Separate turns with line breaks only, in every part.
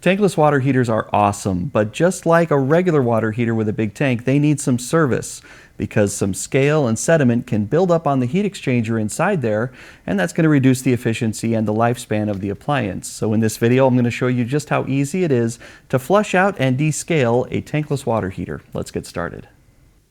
Tankless water heaters are awesome, but just like a regular water heater with a big tank, they need some service because some scale and sediment can build up on the heat exchanger inside there, and that's going to reduce the efficiency and the lifespan of the appliance. So in this video, I'm going to show you just how easy it is to flush out and descale a tankless water heater. Let's get started.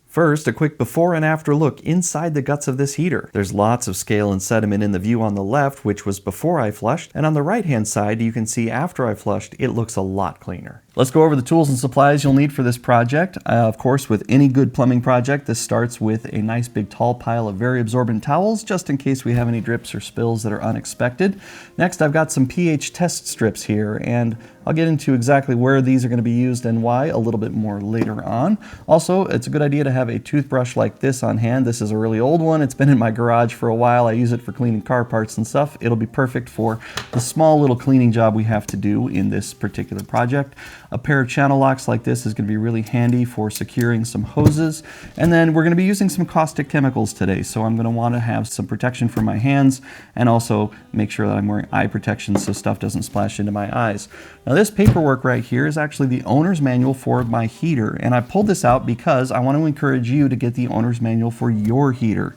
First, a quick before and after look inside the guts of this heater. There's lots of scale and sediment in the view on the left, which was before I flushed, and on the right hand side you can see after I flushed, it looks a lot cleaner. Let's go over the tools and supplies you'll need for this project. Of course, with any good plumbing project, this starts with a nice big tall pile of very absorbent towels, just in case we have any drips or spills that are unexpected. Next, I've got some pH test strips here, and I'll get into exactly where these are going to be used and why a little bit more later on. Also, it's a good idea to have a toothbrush like this on hand. This is a really old one. It's been in my garage for a while. I use it for cleaning car parts and stuff. It'll be perfect for the small little cleaning job we have to do in this particular project. A pair of channel locks like this is going to be really handy for securing some hoses. And then we're going to be using some caustic chemicals today, so I'm going to want to have some protection for my hands and also make sure that I'm wearing eye protection so stuff doesn't splash into my eyes. Now this paperwork right here is actually the owner's manual for my heater, and I pulled this out because I want to encourage you to get the owner's manual for your heater.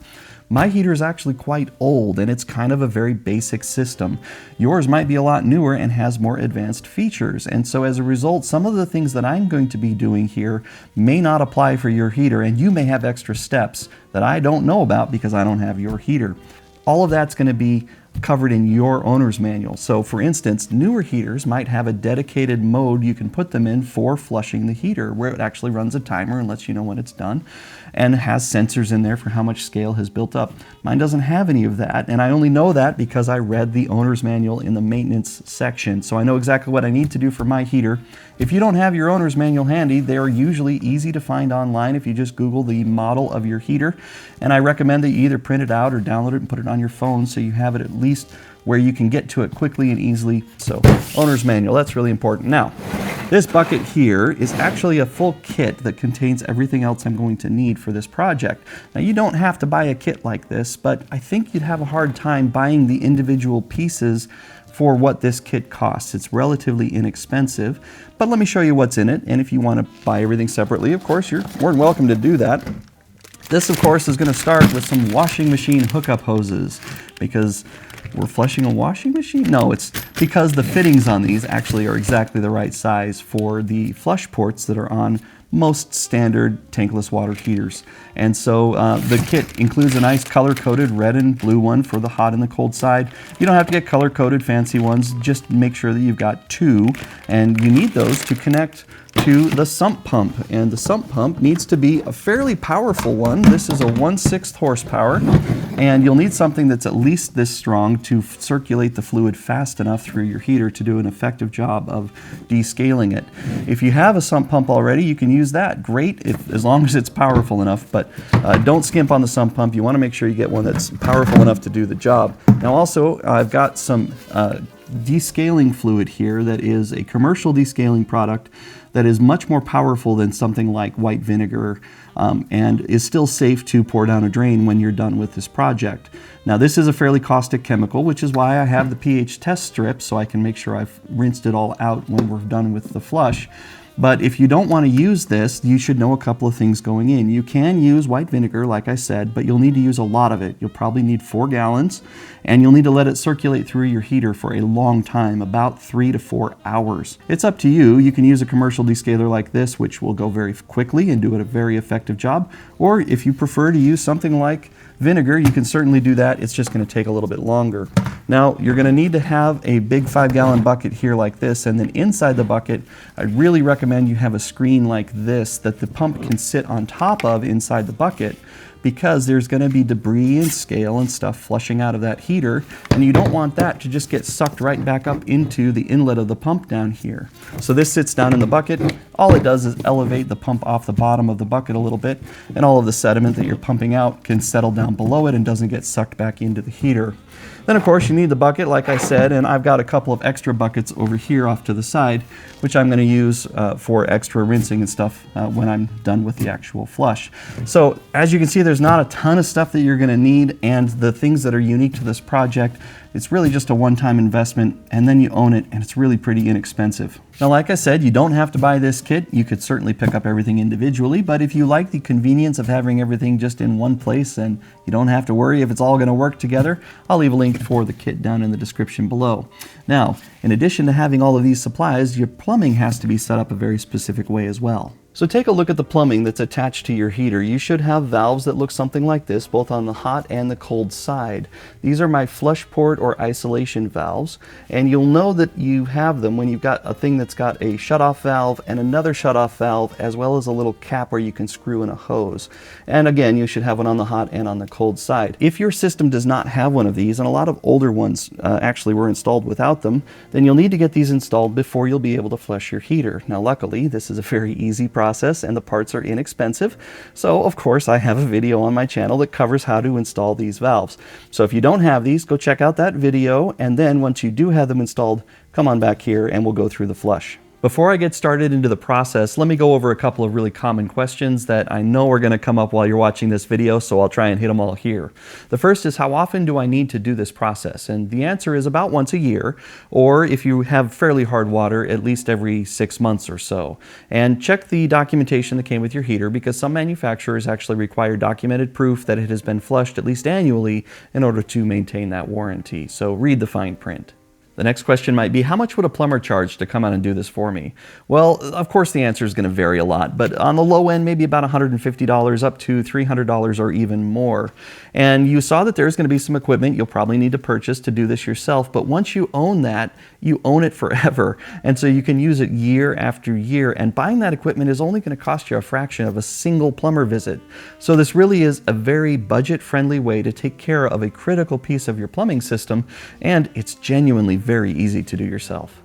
My heater is actually quite old and it's kind of a very basic system. Yours might be a lot newer and has more advanced features, and so as a result, some of the things that I'm going to be doing here may not apply for your heater, and you may have extra steps that I don't know about because I don't have your heater. All of that's going to be covered in your owner's manual. So for instance, newer heaters might have a dedicated mode you can put them in for flushing the heater, where it actually runs a timer and lets you know when it's done, and has sensors in there for how much scale has built up. Mine doesn't have any of that, and I only know that because I read the owner's manual in the maintenance section, so I know exactly what I need to do for my heater. If you don't have your owner's manual handy, they are usually easy to find online if you just Google the model of your heater, and I recommend that you either print it out or download it and put it on your phone so you have it at least where you can get to it quickly and easily. So, owner's manual, that's really important. Now, this bucket here is actually a full kit that contains everything else I'm going to need for this project. Now, you don't have to buy a kit like this, but I think you'd have a hard time buying the individual pieces for what this kit costs. It's relatively inexpensive, but let me show you what's in it, and if you want to buy everything separately, of course, you're more than welcome to do that. This, of course, is going to start with some washing machine hookup hoses, because we're flushing a washing machine? No, it's because the fittings on these actually are exactly the right size for the flush ports that are on most standard tankless water heaters. And so the kit includes a nice color-coded red and blue one for the hot and the cold side. You don't have to get color-coded fancy ones, just make sure that you've got two, and you need those to connect to the sump pump, and the sump pump needs to be a fairly powerful one. This is a 1/6 horsepower, and you'll need something that's at least this strong to circulate the fluid fast enough through your heater to do an effective job of descaling it. If you have a sump pump already, you can use that. Great, as long as it's powerful enough, but don't skimp on the sump pump. You want to make sure you get one that's powerful enough to do the job. Now also, I've got some descaling fluid here that is a commercial descaling product that is much more powerful than something like white vinegar and is still safe to pour down a drain when you're done with this project. Now this is a fairly caustic chemical, which is why I have the pH test strip so I can make sure I've rinsed it all out when we're done with the flush. But if you don't want to use this, you should know a couple of things going in. You can use white vinegar, like I said, but you'll need to use a lot of it. You'll probably need 4 gallons, and you'll need to let it circulate through your heater for a long time, about 3 to 4 hours. It's up to you. You can use a commercial descaler like this, which will go very quickly and do a very effective job. Or if you prefer to use something like vinegar, you can certainly do that. It's just going to take a little bit longer. Now, you're going to need to have a big 5-gallon bucket here like this, and then inside the bucket, I really recommend you have a screen like this that the pump can sit on top of inside the bucket, because there's going to be debris and scale and stuff flushing out of that heater, and you don't want that to just get sucked right back up into the inlet of the pump down here. So this sits down in the bucket. All it does is elevate the pump off the bottom of the bucket a little bit, and all of the sediment that you're pumping out can settle down below it and doesn't get sucked back into the heater. Then of course you need the bucket, like I said, and I've got a couple of extra buckets over here off to the side, which I'm going to use for extra rinsing and stuff when I'm done with the actual flush. So as you can see, there's not a ton of stuff that you're going to need, and the things that are unique to this project It's really just a one-time investment, and then you own it, and it's really pretty inexpensive. Now, like I said, you don't have to buy this kit. You could certainly pick up everything individually, but if you like the convenience of having everything just in one place and you don't have to worry if it's all going to work together, I'll leave a link for the kit down in the description below. Now, in addition to having all of these supplies, your plumbing has to be set up a very specific way as well. So take a look at the plumbing that's attached to your heater. You should have valves that look something like this, both on the hot and the cold side. These are my flush port or isolation valves, and you'll know that you have them when you've got a thing that's got a shutoff valve and another shutoff valve, as well as a little cap where you can screw in a hose. And again, you should have one on the hot and on the cold side. If your system does not have one of these, and a lot of older ones actually were installed without them, then you'll need to get these installed before you'll be able to flush your heater. Now luckily, this is a very easy process and the parts are inexpensive. So of course I have a video on my channel that covers how to install these valves. So if you don't have these, go check out that video, and then once you do have them installed, come on back here and we'll go through the flush. Before I get started into the process, let me go over a couple of really common questions that I know are going to come up while you're watching this video, so I'll try and hit them all here. The first is, how often do I need to do this process? And the answer is about once a year, or if you have fairly hard water, at least every 6 months or so. And check the documentation that came with your heater, because some manufacturers actually require documented proof that it has been flushed at least annually in order to maintain that warranty. So read the fine print. The next question might be, how much would a plumber charge to come out and do this for me? Well, of course the answer is going to vary a lot, but on the low end, maybe about $150 up to $300 or even more. And you saw that there's going to be some equipment you'll probably need to purchase to do this yourself, but once you own that, you own it forever. And so you can use it year after year, and buying that equipment is only going to cost you a fraction of a single plumber visit. So this really is a very budget-friendly way to take care of a critical piece of your plumbing system, and it's genuinely very easy to do yourself.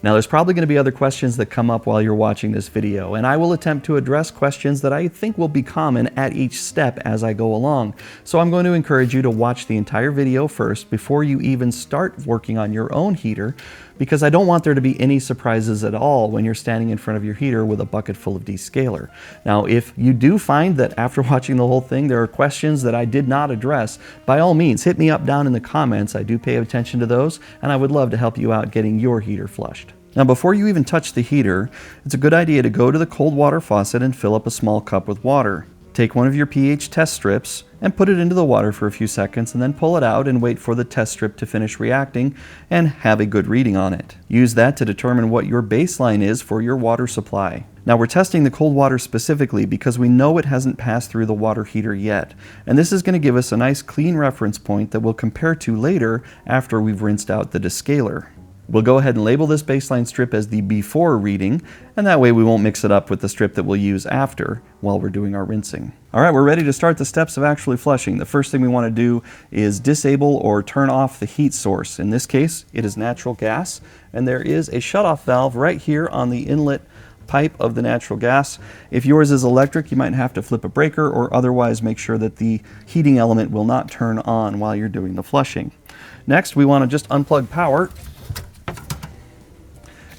Now, there's probably going to be other questions that come up while you're watching this video, and I will attempt to address questions that I think will be common at each step as I go along. So I'm going to encourage you to watch the entire video first before you even start working on your own heater, because I don't want there to be any surprises at all when you're standing in front of your heater with a bucket full of Descaler. Now, if you do find that after watching the whole thing there are questions that I did not address, by all means hit me up down in the comments. I do pay attention to those, and I would love to help you out getting your heater flushed. Now, before you even touch the heater, it's a good idea to go to the cold water faucet and fill up a small cup with water. Take one of your pH test strips and put it into the water for a few seconds, and then pull it out and wait for the test strip to finish reacting and have a good reading on it. Use that to determine what your baseline is for your water supply. Now, we're testing the cold water specifically because we know it hasn't passed through the water heater yet, and this is going to give us a nice clean reference point that we'll compare to later after we've rinsed out the Descaler. We'll go ahead and label this baseline strip as the before reading, and that way we won't mix it up with the strip that we'll use after while we're doing our rinsing. All right, we're ready to start the steps of actually flushing. The first thing we want to do is disable or turn off the heat source. In this case, it is natural gas, and there is a shutoff valve right here on the inlet pipe of the natural gas. If yours is electric, you might have to flip a breaker or otherwise make sure that the heating element will not turn on while you're doing the flushing. Next, we want to just unplug power.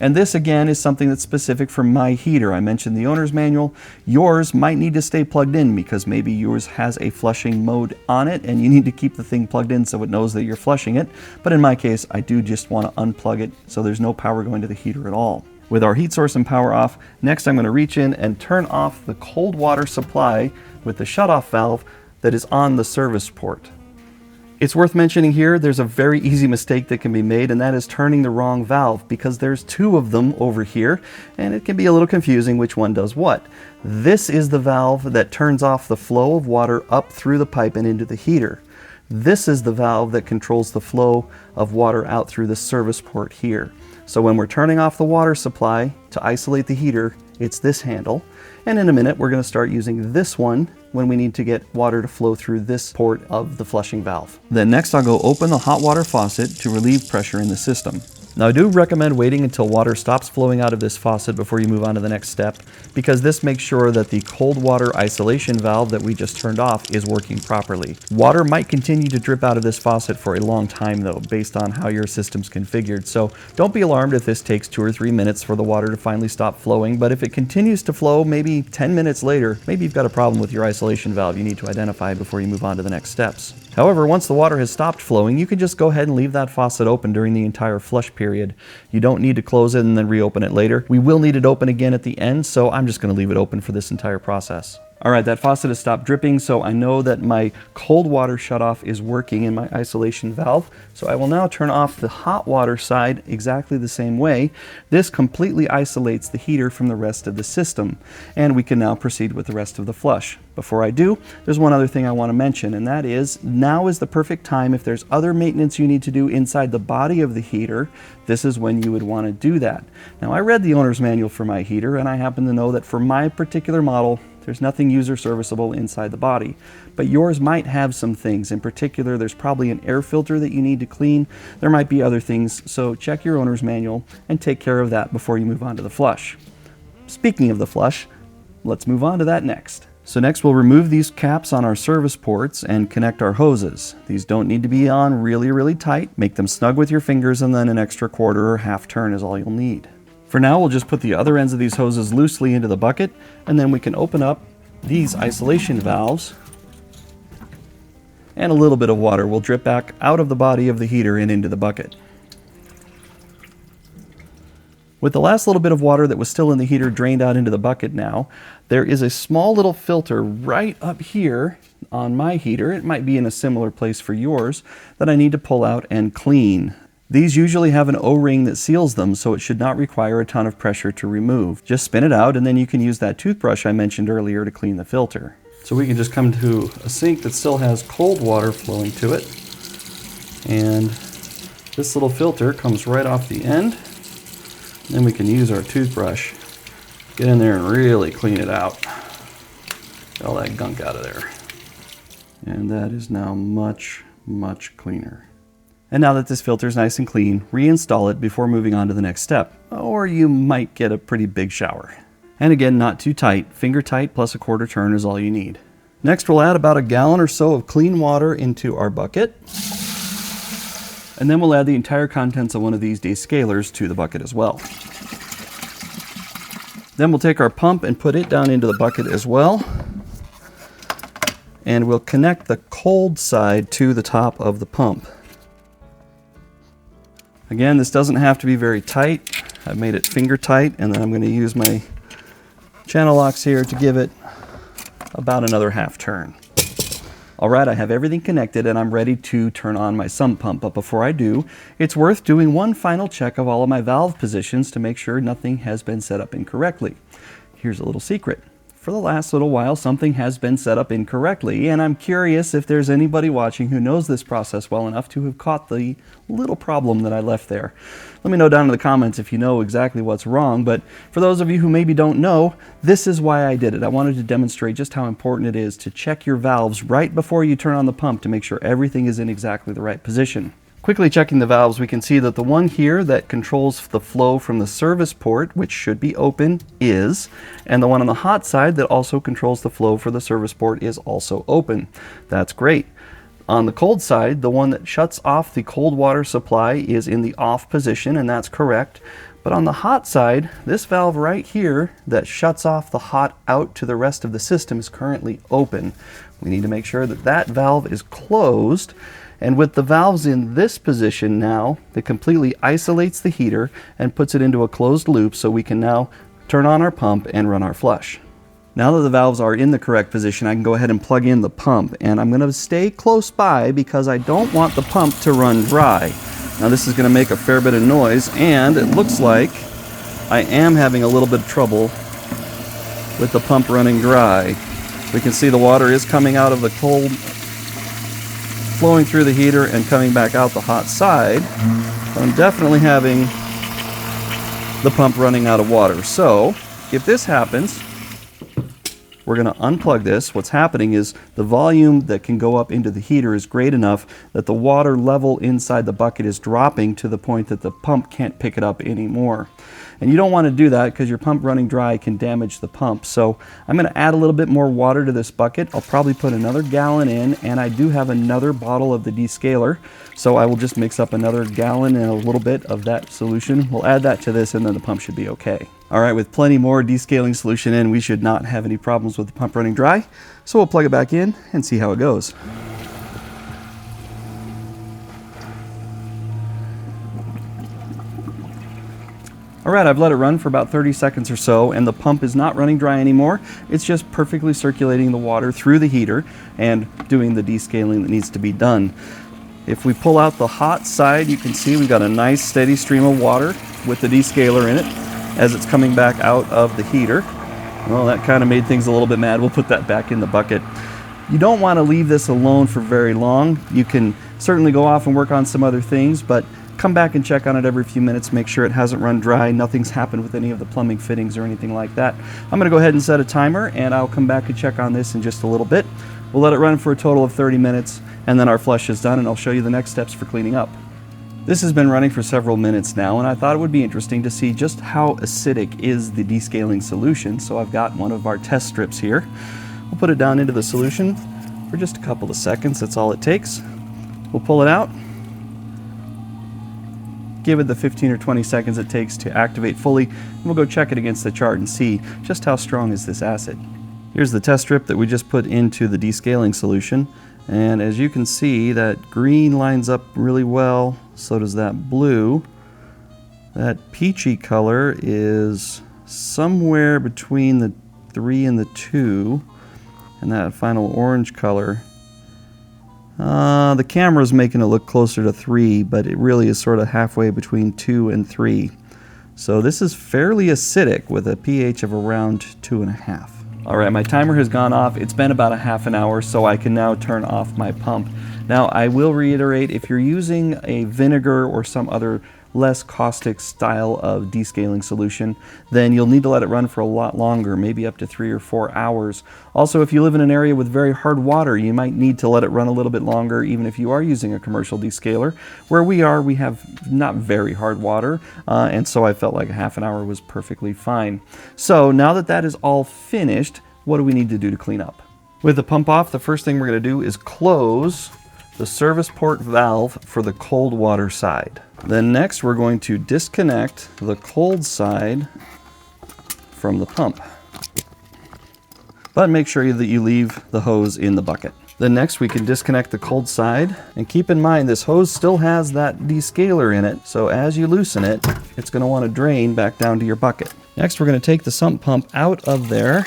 And this again is something that's specific for my heater. I mentioned the owner's manual. Yours might need to stay plugged in because maybe yours has a flushing mode on it and you need to keep the thing plugged in so it knows that you're flushing it. But in my case, I do just want to unplug it so there's no power going to the heater at all. With our heat source and power off, next I'm going to reach in and turn off the cold water supply with the shutoff valve that is on the service port. It's worth mentioning here, there's a very easy mistake that can be made, and that is turning the wrong valve, because there's two of them over here, and it can be a little confusing which one does what. This is the valve that turns off the flow of water up through the pipe and into the heater. This is the valve that controls the flow of water out through the service port here. So when we're turning off the water supply to isolate the heater, it's this handle. And in a minute, we're going to start using this one when we need to get water to flow through this port of the flushing valve. Then next, I'll go open the hot water faucet to relieve pressure in the system. Now, I do recommend waiting until water stops flowing out of this faucet before you move on to the next step, because this makes sure that the cold water isolation valve that we just turned off is working properly. Water might continue to drip out of this faucet for a long time though, based on how your system's configured. So don't be alarmed if this takes 2 or 3 minutes for the water to finally stop flowing, but if it continues to flow maybe 10 minutes later, maybe you've got a problem with your isolation valve you need to identify before you move on to the next steps. However, once the water has stopped flowing, you can just go ahead and leave that faucet open during the entire flush period. You don't need to close it and then reopen it later. We will need it open again at the end, so I'm just going to leave it open for this entire process. All right, that faucet has stopped dripping, so I know that my cold water shutoff is working in my isolation valve. So I will now turn off the hot water side exactly the same way. This completely isolates the heater from the rest of the system, and we can now proceed with the rest of the flush. Before I do, there's one other thing I want to mention, and that is now is the perfect time. If there's other maintenance you need to do inside the body of the heater, this is when you would want to do that. Now, I read the owner's manual for my heater, and I happen to know that for my particular model, there's nothing user serviceable inside the body, but yours might have some things. In particular, there's probably an air filter that you need to clean. There might be other things, so check your owner's manual and take care of that before you move on to the flush. Speaking of the flush, let's move on to that next. So next we'll remove these caps on our service ports and connect our hoses. These don't need to be on really tight. Make them snug with your fingers, and then an extra quarter or half turn is all you'll need. For now, we'll just put the other ends of these hoses loosely into the bucket, and then we can open up these isolation valves, and a little bit of water will drip back out of the body of the heater and into the bucket. With the last little bit of water that was still in the heater drained out into the bucket now, there is a small little filter right up here on my heater. It might be in a similar place for yours that I need to pull out and clean. These usually have an O-ring that seals them, so it should not require a ton of pressure to remove. Just spin it out, and then you can use that toothbrush I mentioned earlier to clean the filter. So we can just come to a sink that still has cold water flowing to it, and this little filter comes right off the end. Then we can use our toothbrush, get in there and really clean it out. Get all that gunk out of there. And that is now much cleaner. And now that this filter is nice and clean, reinstall it before moving on to the next step, or you might get a pretty big shower. And again, not too tight. Finger tight plus a quarter turn is all you need. Next, we'll add about a gallon or so of clean water into our bucket. And then we'll add the entire contents of one of these Descalers to the bucket as well. Then we'll take our pump and put it down into the bucket as well. And we'll connect the cold side to the top of the pump. Again, this doesn't have to be very tight. I've made it finger tight, and then I'm going to use my channel locks here to give it about another half turn. All right, I have everything connected and I'm ready to turn on my sump pump, but before I do, it's worth doing one final check of all of my valve positions to make sure nothing has been set up incorrectly. Here's a little secret. For the last little while, something has been set up incorrectly, and I'm curious if there's anybody watching who knows this process well enough to have caught the little problem that I left there. Let me know down in the comments if you know exactly what's wrong, but for those of you who maybe don't know, this is why I did it. I wanted to demonstrate just how important it is to check your valves right before you turn on the pump to make sure everything is in exactly the right position. Quickly checking the valves, we can see that the one here that controls the flow from the service port, which should be open, is, and the one on the hot side that also controls the flow for the service port is also open. That's great. On the cold side, the one that shuts off the cold water supply is in the off position, and that's correct. But on the hot side, this valve right here that shuts off the hot out to the rest of the system is currently open. We need to make sure that that valve is closed. And with the valves in this position now, it completely isolates the heater and puts it into a closed loop, so we can now turn on our pump and run our flush. Now that the valves are in the correct position, I can go ahead and plug in the pump, and I'm going to stay close by because I don't want the pump to run dry. Now this is going to make a fair bit of noise, and it looks like I am having a little bit of trouble with the pump running dry. We can see the water is coming out of the cold, flowing through the heater and coming back out the hot side. I'm definitely having the pump running out of water. So if this happens, we're going to unplug this. What's happening is the volume that can go up into the heater is great enough that the water level inside the bucket is dropping to the point that the pump can't pick it up anymore. And you don't want to do that because your pump running dry can damage the pump. So I'm going to add a little bit more water to this bucket. I'll probably put another gallon in, and I do have another bottle of the Descaler. So I will just mix up another gallon and a little bit of that solution. We'll add that to this, and then the pump should be okay. All right, with plenty more descaling solution in, we should not have any problems with the pump running dry. So we'll plug it back in and see how it goes. All right, I've let it run for about 30 seconds or so, and the pump is not running dry anymore. It's just perfectly circulating the water through the heater and doing the descaling that needs to be done. If we pull out the hot side, you can see we got a nice steady stream of water with the descaler in it as it's coming back out of the heater. Well, that kind of made things a little bit mad. We'll put that back in the bucket. You don't want to leave this alone for very long. You can certainly go off and work on some other things, but come back and check on it every few minutes, make sure it hasn't run dry, nothing's happened with any of the plumbing fittings or anything like that. I'm going to go ahead and set a timer, and I'll come back and check on this in just a little bit. We'll let it run for a total of 30 minutes, and then our flush is done, and I'll show you the next steps for cleaning up. This has been running for several minutes now, and I thought it would be interesting to see just how acidic is the descaling solution, so I've got one of our test strips here. We'll put it down into the solution for just a couple of seconds, that's all it takes. We'll pull it out. Give it the 15 or 20 seconds it takes to activate fully, and we'll go check it against the chart and see just how strong is this acid. Here's the test strip that we just put into the descaling solution, and as you can see, that green lines up really well, so does that blue. That peachy color is somewhere between the 3 and the 2, and that final orange color, the camera's making it look closer to 3, but it really is sort of halfway between 2 and 3. So this is fairly acidic with a pH of around 2.5. All right, my timer has gone off. It's been about a half an hour, so I can now turn off my pump. Now, I will reiterate, if you're using a vinegar or some other less caustic style of descaling solution, then you'll need to let it run for a lot longer, maybe up to 3 or 4 hours. Also, if you live in an area with very hard water, you might need to let it run a little bit longer, even if you are using a commercial descaler. Where we are, we have not very hard water, and so I felt like a half an hour was perfectly fine. So now that that is all finished, what do we need to do to clean up? With the pump off, the first thing we're going to do is close the service port valve for the cold water side. Then next we're going to disconnect the cold side from the pump. But make sure that you leave the hose in the bucket. Then next we can disconnect the cold side, and keep in mind this hose still has that descaler in it, so as you loosen it, it's going to want to drain back down to your bucket. Next we're going to take the sump pump out of there.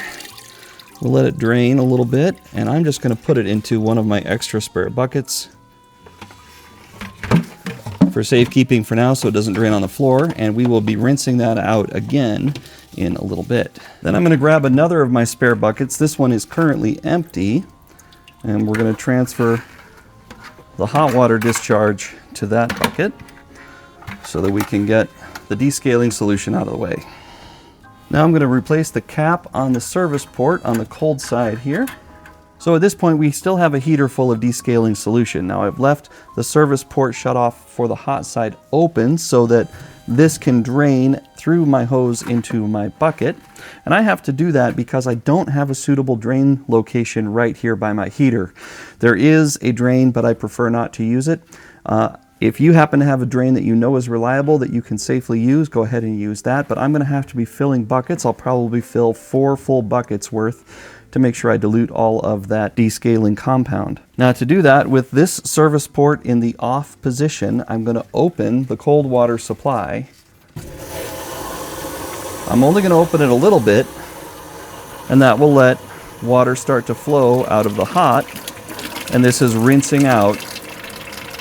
We'll let it drain a little bit, and I'm just going to put it into one of my extra spare buckets for safekeeping for now so it doesn't drain on the floor, and we will be rinsing that out again in a little bit. Then I'm going to grab another of my spare buckets. This one is currently empty, and we're going to transfer the hot water discharge to that bucket so that we can get the descaling solution out of the way. Now I'm going to replace the cap on the service port on the cold side here. So at this point we still have a heater full of descaling solution. Now I've left the service port shut off for the hot side open so that this can drain through my hose into my bucket. And I have to do that because I don't have a suitable drain location right here by my heater. There is a drain, but I prefer not to use it. If you happen to have a drain that you know is reliable that you can safely use, go ahead and use that. But I'm going to have to be filling buckets. I'll probably fill 4 full buckets worth to make sure I dilute all of that descaling compound. Now to do that, with this service port in the off position, I'm going to open the cold water supply. I'm only going to open it a little bit, and that will let water start to flow out of the hot, and this is rinsing out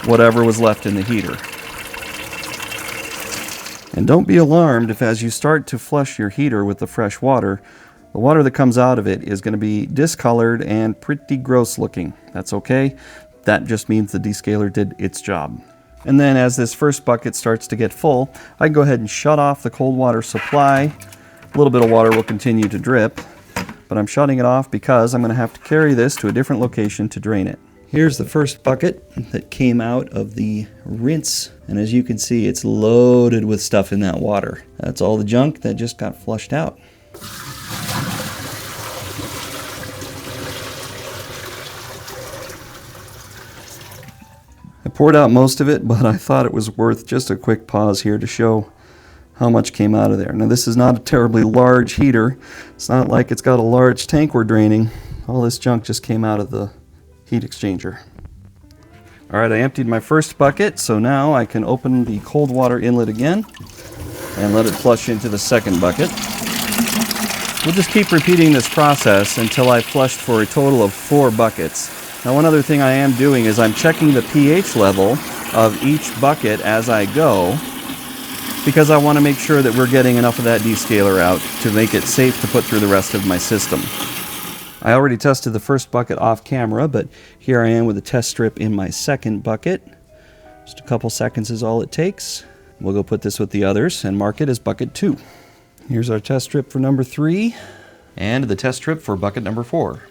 whatever was left in the heater. And don't be alarmed if as you start to flush your heater with the fresh water, the water that comes out of it is going to be discolored and pretty gross looking. That's okay. That just means the descaler did its job. And then as this first bucket starts to get full, I can go ahead and shut off the cold water supply. A little bit of water will continue to drip, but I'm shutting it off because I'm going to have to carry this to a different location to drain it. Here's the first bucket that came out of the rinse, and as you can see, it's loaded with stuff in that water. That's all the junk that just got flushed out. I poured out most of it, but I thought it was worth just a quick pause here to show how much came out of there. Now this is not a terribly large heater. It's not like it's got a large tank we're draining. All this junk just came out of the heat exchanger. All right, I emptied my first bucket, so now I can open the cold water inlet again. and let it flush into the second bucket. We'll just keep repeating this process until I've flushed for a total of 4 buckets. Now, one other thing I am doing is I'm checking the pH level of each bucket as I go, because I want to make sure that we're getting enough of that descaler out to make it safe to put through the rest of my system. I already tested the first bucket off camera, but here I am with a test strip in my second bucket. Just a couple seconds is all it takes. We'll go put this with the others and mark it as bucket 2. Here's our test strip for number 3 and the test strip for bucket number 4.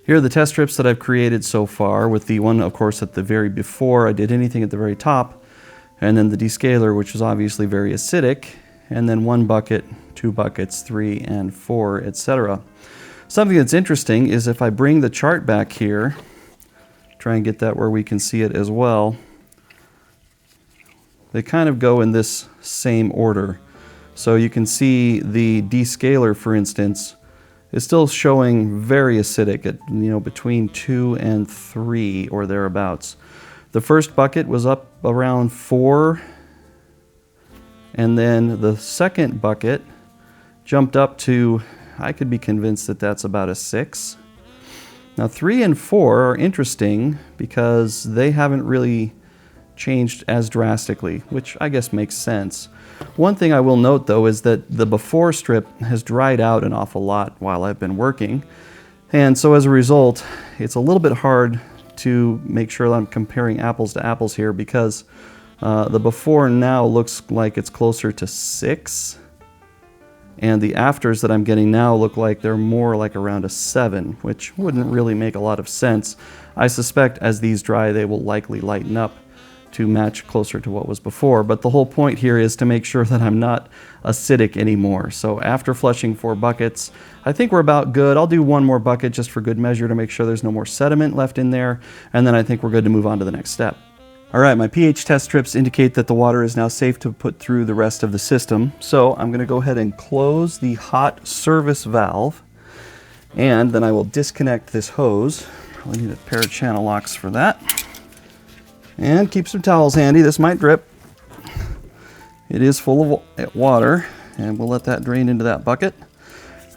Here are the test strips that I've created so far, with the one, of course, at the very before I did anything at the very top, and then the descaler, which is obviously very acidic, and then 1 bucket, 2 buckets, 3 and 4, etc. Something that's interesting is if I bring the chart back here, try and get that where we can see it as well, they kind of go in this same order. So you can see the descaler, for instance, is still showing very acidic at, between 2 and 3 or thereabouts. The first bucket was up around 4, and then the second bucket jumped up to, I could be convinced that that's about a 6. Now 3 and 4 are interesting because they haven't really changed as drastically, which I guess makes sense. One thing I will note though is that the before strip has dried out an awful lot while I've been working, and so as a result it's a little bit hard to make sure that I'm comparing apples to apples here, because the before now looks like it's closer to 6, and the afters that I'm getting now look like they're more like around a 7, which wouldn't really make a lot of sense. I suspect as these dry they will likely lighten up to match closer to what was before, but the whole point here is to make sure that I'm not acidic anymore. So after flushing 4 buckets, I think we're about good. I'll do 1 more bucket just for good measure to make sure there's no more sediment left in there, and then I think we're good to move on to the next step. All right, my pH test strips indicate that the water is now safe to put through the rest of the system, so I'm going to go ahead and close the hot service valve, and then I will disconnect this hose. Probably need a pair of channel locks for that. And keep some towels handy. This might drip. It is full of water, and we'll let that drain into that bucket.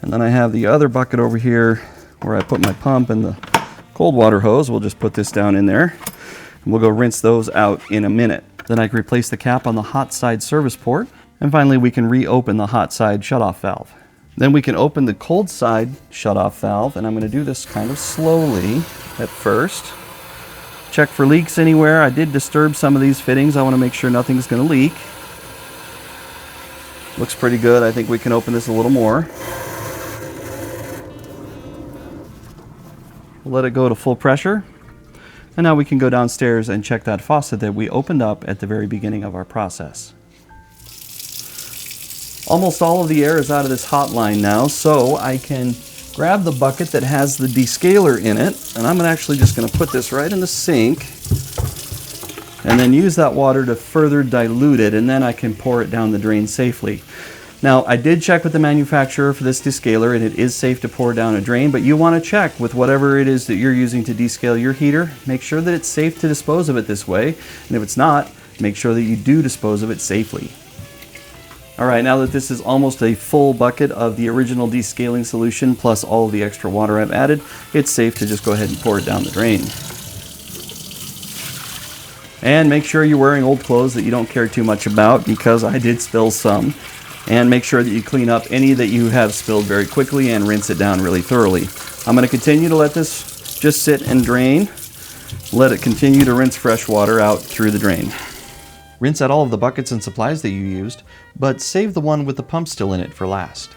And then I have the other bucket over here where I put my pump and the cold water hose. We'll just put this down in there, and we'll go rinse those out in a minute. Then I can replace the cap on the hot side service port, and finally we can reopen the hot side shutoff valve. Then we can open the cold side shutoff valve, and I'm going to do this kind of slowly at first. Check for leaks anywhere. I did disturb some of these fittings. I want to make sure nothing's going to leak. Looks pretty good. I think we can open this a little more. We'll let it go to full pressure. And now we can go downstairs and check that faucet that we opened up at the very beginning of our process. Almost all of the air is out of this hot line now, so I can grab the bucket that has the descaler in it, and I'm actually just going to put this right in the sink and then use that water to further dilute it, and then I can pour it down the drain safely. Now, I did check with the manufacturer for this descaler, and it is safe to pour down a drain, but you want to check with whatever it is that you're using to descale your heater. Make sure that it's safe to dispose of it this way, and if it's not, make sure that you do dispose of it safely. All right, now that this is almost a full bucket of the original descaling solution plus all of the extra water I've added, it's safe to just go ahead and pour it down the drain. And make sure you're wearing old clothes that you don't care too much about, because I did spill some. And make sure that you clean up any that you have spilled very quickly and rinse it down really thoroughly. I'm going to continue to let this just sit and drain. Let it continue to rinse fresh water out through the drain. Rinse out all of the buckets and supplies that you used, but save the one with the pump still in it for last.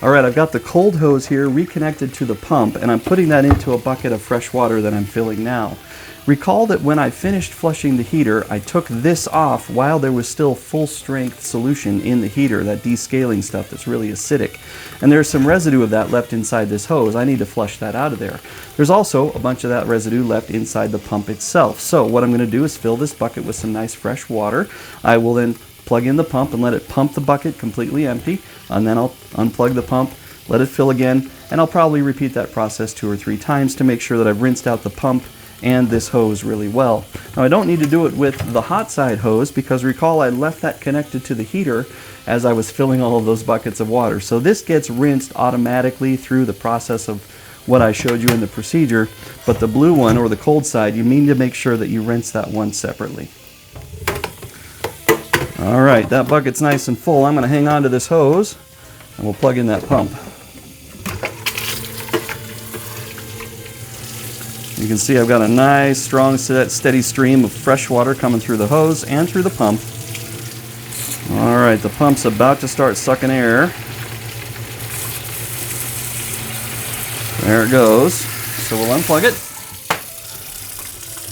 Alright, I've got the cold hose here reconnected to the pump, and I'm putting that into a bucket of fresh water that I'm filling now. Recall that when I finished flushing the heater, I took this off while there was still full strength solution in the heater, that descaling stuff that's really acidic. And there's some residue of that left inside this hose. I need to flush that out of there. There's also a bunch of that residue left inside the pump itself. So what I'm going to do is fill this bucket with some nice fresh water. I will then plug in the pump and let it pump the bucket completely empty, and then I'll unplug the pump, let it fill again, and I'll probably repeat that process 2 or 3 times to make sure that I've rinsed out the pump and this hose really well. Now I don't need to do it with the hot side hose because recall I left that connected to the heater as I was filling all of those buckets of water. So this gets rinsed automatically through the process of what I showed you in the procedure, but the blue one, or the cold side, you need to make sure that you rinse that one separately. All right, that bucket's nice and full. I'm going to hang on to this hose and we'll plug in that pump. You can see I've got a nice, strong, steady stream of fresh water coming through the hose and through the pump. All right, the pump's about to start sucking air. There it goes. So we'll unplug it.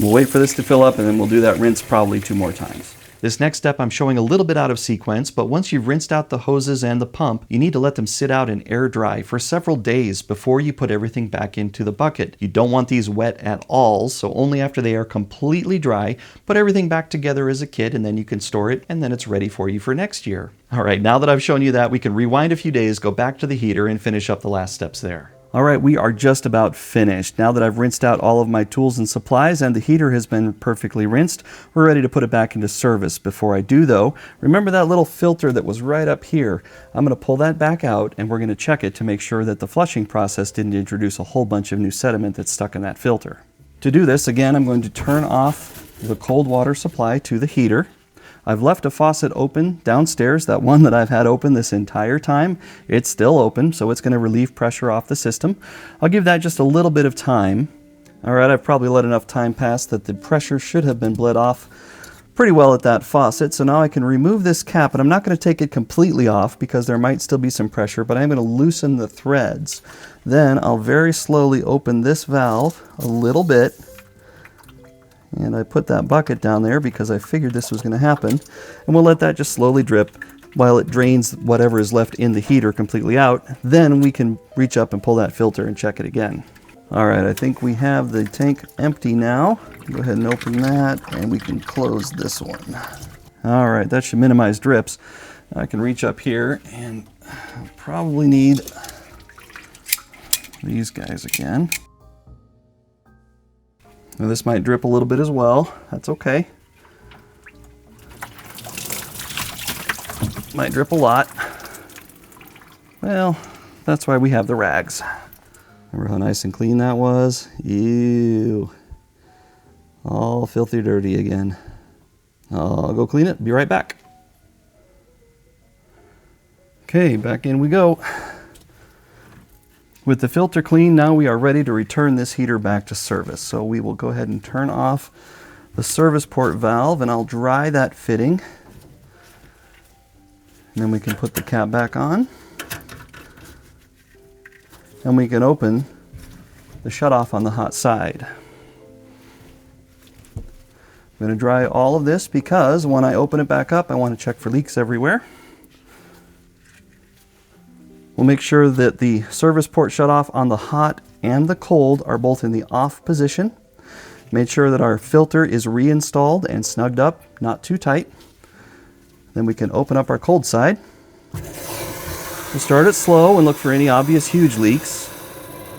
We'll wait for this to fill up and then we'll do that rinse probably 2 more times. This next step I'm showing a little bit out of sequence, but once you've rinsed out the hoses and the pump, you need to let them sit out and air dry for several days before you put everything back into the bucket. You don't want these wet at all, so only after they are completely dry, put everything back together as a kit and then you can store it and then it's ready for you for next year. All right, now that I've shown you that, we can rewind a few days, go back to the heater and finish up the last steps there. All right, we are just about finished. Now that I've rinsed out all of my tools and supplies and the heater has been perfectly rinsed, we're ready to put it back into service. Before I do though, remember that little filter that was right up here? I'm going to pull that back out and we're going to check it to make sure that the flushing process didn't introduce a whole bunch of new sediment that's stuck in that filter. To do this, again, I'm going to turn off the cold water supply to the heater. I've left a faucet open downstairs, that one that I've had open this entire time. It's still open, so it's going to relieve pressure off the system. I'll give that just a little bit of time. All right, I've probably let enough time pass that the pressure should have been bled off pretty well at that faucet. So now I can remove this cap, and I'm not going to take it completely off because there might still be some pressure, but I'm going to loosen the threads. Then I'll very slowly open this valve a little bit. And I put that bucket down there because I figured this was going to happen. And we'll let that just slowly drip while it drains whatever is left in the heater completely out. Then we can reach up and pull that filter and check it again. All right, I think we have the tank empty now. Go ahead and open that and we can close this one. All right, that should minimize drips. I can reach up here and I'll probably need these guys again. Now this might drip a little bit as well. That's okay. Might drip a lot. Well, that's why we have the rags. Remember how nice and clean that was? Ew. All filthy dirty again. I'll go clean it. Be right back. Okay, back in we go. With the filter clean, now we are ready to return this heater back to service. So we will go ahead and turn off the service port valve and I'll dry that fitting. And then we can put the cap back on. And we can open the shutoff on the hot side. I'm going to dry all of this because when I open it back up, I want to check for leaks everywhere. We'll make sure that the service port shutoff on the hot and the cold are both in the off position. Made sure that our filter is reinstalled and snugged up, not too tight. Then we can open up our cold side. We'll start it slow and look for any obvious huge leaks.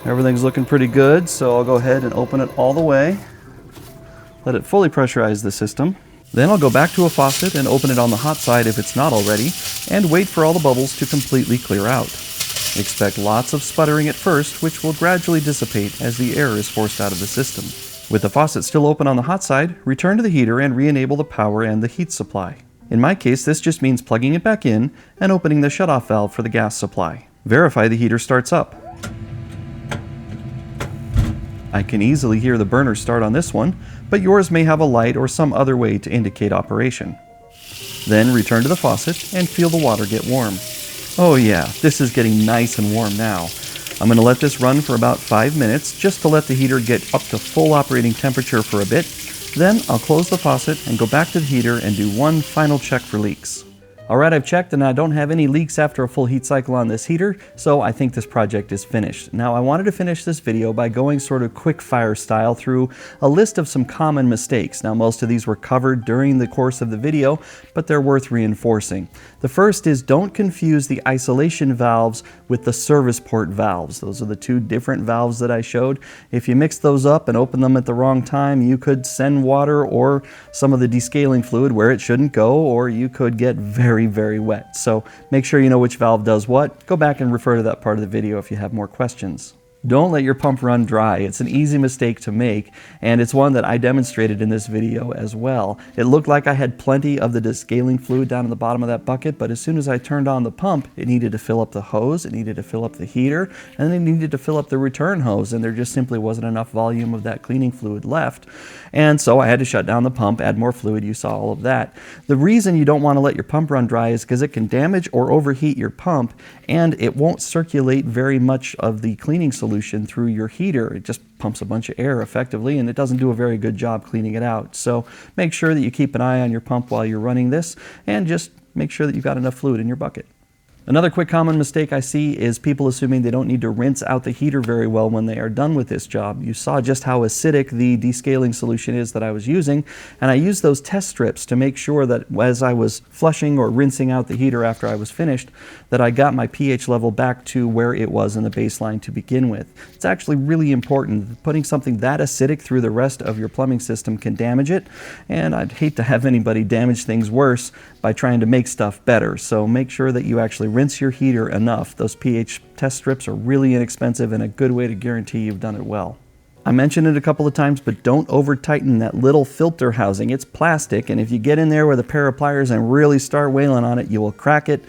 Everything's looking pretty good, so I'll go ahead and open it all the way. Let it fully pressurize the system. Then I'll go back to a faucet and open it on the hot side if it's not already, and wait for all the bubbles to completely clear out. Expect lots of sputtering at first, which will gradually dissipate as the air is forced out of the system. With the faucet still open on the hot side, return to the heater and re-enable the power and the heat supply. In my case, this just means plugging it back in and opening the shutoff valve for the gas supply. Verify the heater starts up. I can easily hear the burner start on this one, but yours may have a light or some other way to indicate operation. Then return to the faucet and feel the water get warm. Oh yeah, this is getting nice and warm now. I'm going to let this run for about 5 minutes just to let the heater get up to full operating temperature for a bit. Then I'll close the faucet and go back to the heater and do one final check for leaks. Alright, I've checked and I don't have any leaks after a full heat cycle on this heater, so I think this project is finished. Now I wanted to finish this video by going sort of quick fire style through a list of some common mistakes. Now most of these were covered during the course of the video, but they're worth reinforcing. The first is don't confuse the isolation valves with the service port valves. Those are the two different valves that I showed. If you mix those up and open them at the wrong time, you could send water or some of the descaling fluid where it shouldn't go, or you could get very, very wet. So make sure you know which valve does what. Go back and refer to that part of the video if you have more questions. Don't let your pump run dry. It's an easy mistake to make, and it's one that I demonstrated in this video as well. It looked like I had plenty of the descaling fluid down in the bottom of that bucket, but as soon as I turned on the pump, it needed to fill up the hose, it needed to fill up the heater, and then it needed to fill up the return hose, and there just simply wasn't enough volume of that cleaning fluid left. And so I had to shut down the pump, add more fluid. You saw all of that. The reason you don't want to let your pump run dry is because it can damage or overheat your pump, and it won't circulate very much of the cleaning solution through your heater. It just pumps a bunch of air effectively, and it doesn't do a very good job cleaning it out. So make sure that you keep an eye on your pump while you're running this, and just make sure that you've got enough fluid in your bucket. Another quick common mistake I see is people assuming they don't need to rinse out the heater very well when they are done with this job. You saw just how acidic the descaling solution is that I was using, and I used those test strips to make sure that as I was flushing or rinsing out the heater after I was finished, that I got my pH level back to where it was in the baseline to begin with. It's actually really important. Putting something that acidic through the rest of your plumbing system can damage it, and I'd hate to have anybody damage things worse by trying to make stuff better. So make sure that you actually rinse your heater enough. Those pH test strips are really inexpensive and a good way to guarantee you've done it well. I mentioned it a couple of times, but don't over tighten that little filter housing. It's plastic, and if you get in there with a pair of pliers and really start wailing on it, you will crack it,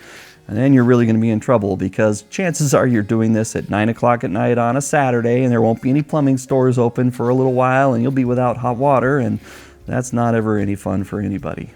and then you're really going to be in trouble, because chances are you're doing this at 9 o'clock at night on a Saturday, and there won't be any plumbing stores open for a little while, and you'll be without hot water, and that's not ever any fun for anybody.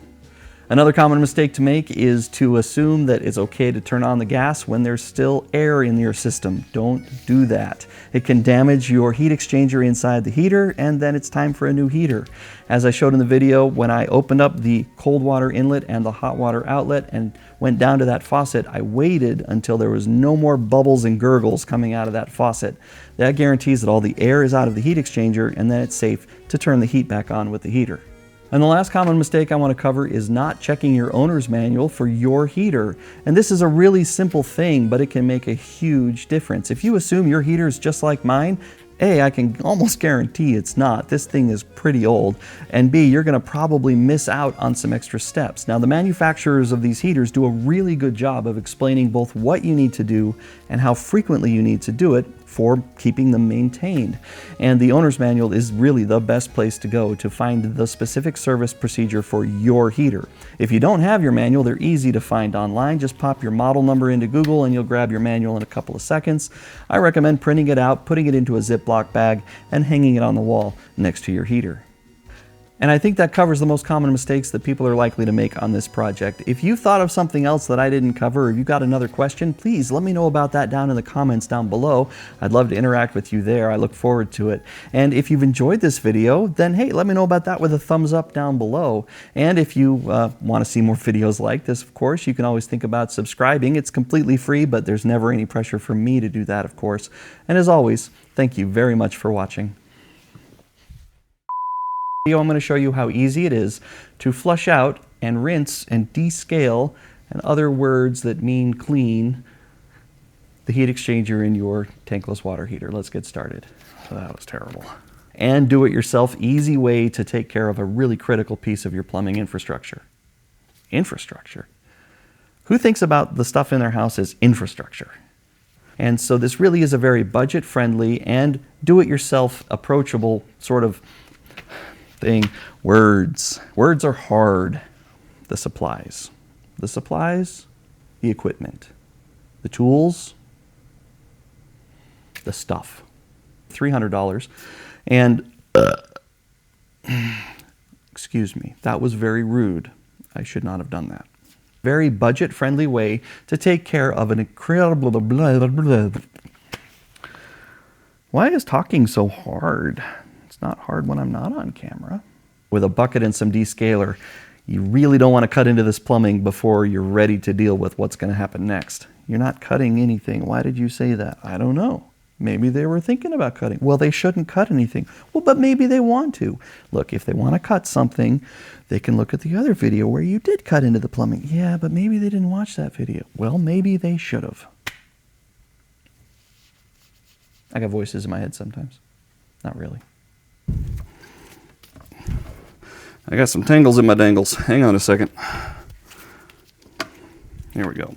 Another common mistake to make is to assume that it's okay to turn on the gas when there's still air in your system. Don't do that. It can damage your heat exchanger inside the heater, and then it's time for a new heater. As I showed in the video, when I opened up the cold water inlet and the hot water outlet and went down to that faucet, I waited until there was no more bubbles and gurgles coming out of that faucet. That guarantees that all the air is out of the heat exchanger, and then it's safe to turn the heat back on with the heater. And the last common mistake I want to cover is not checking your owner's manual for your heater. And this is a really simple thing, but it can make a huge difference. If you assume your heater is just like mine, A, I can almost guarantee it's not. This thing is pretty old. And B, you're going to probably miss out on some extra steps. Now, the manufacturers of these heaters do a really good job of explaining both what you need to do and how frequently you need to do it for keeping them maintained. And the owner's manual is really the best place to go to find the specific service procedure for your heater. If you don't have your manual, they're easy to find online. Just pop your model number into Google and you'll grab your manual in a couple of seconds. I recommend printing it out, putting it into a Ziploc bag, and hanging it on the wall next to your heater. And I think that covers the most common mistakes that people are likely to make on this project. If you thought of something else that I didn't cover, or if you've got another question, please let me know about that down in the comments down below. I'd love to interact with you there. I look forward to it. And if you've enjoyed this video, then hey, let me know about that with a thumbs up down below. And if you want to see more videos like this, of course, you can always think about subscribing. It's completely free, but there's never any pressure for me to do that, of course. And as always, thank you very much for watching. I'm going to show you how easy it is to flush out and rinse and descale, and other words that mean clean, the heat exchanger in your tankless water heater. Let's get started. So that was terrible. And do it yourself, easy way to take care of a really critical piece of your plumbing infrastructure. Infrastructure? Who thinks about the stuff in their house as infrastructure? And so this really is a very budget-friendly and do-it-yourself approachable sort of thing. Words. Words are hard. The supplies. The supplies, the equipment. The tools, the stuff. $300. And, excuse me, that was very rude. I should not have done that. Very budget-friendly way to take care of an incredible... Why is talking so hard? It's not hard when I'm not on camera. With a bucket and some descaler, You really don't want to cut into this plumbing before you're ready to deal with what's going to happen next. You're not cutting anything. Why did you say that? I don't know. Maybe they were thinking about cutting. Well, they shouldn't cut anything. Well, but maybe they want to. Look, if they want to cut something, they can look at the other video where you did cut into the plumbing. Yeah, but maybe they didn't watch that video. Well, maybe they should have. I got voices in my head sometimes. Not really. I got some tangles in my dangles. Hang on a second. Here we go.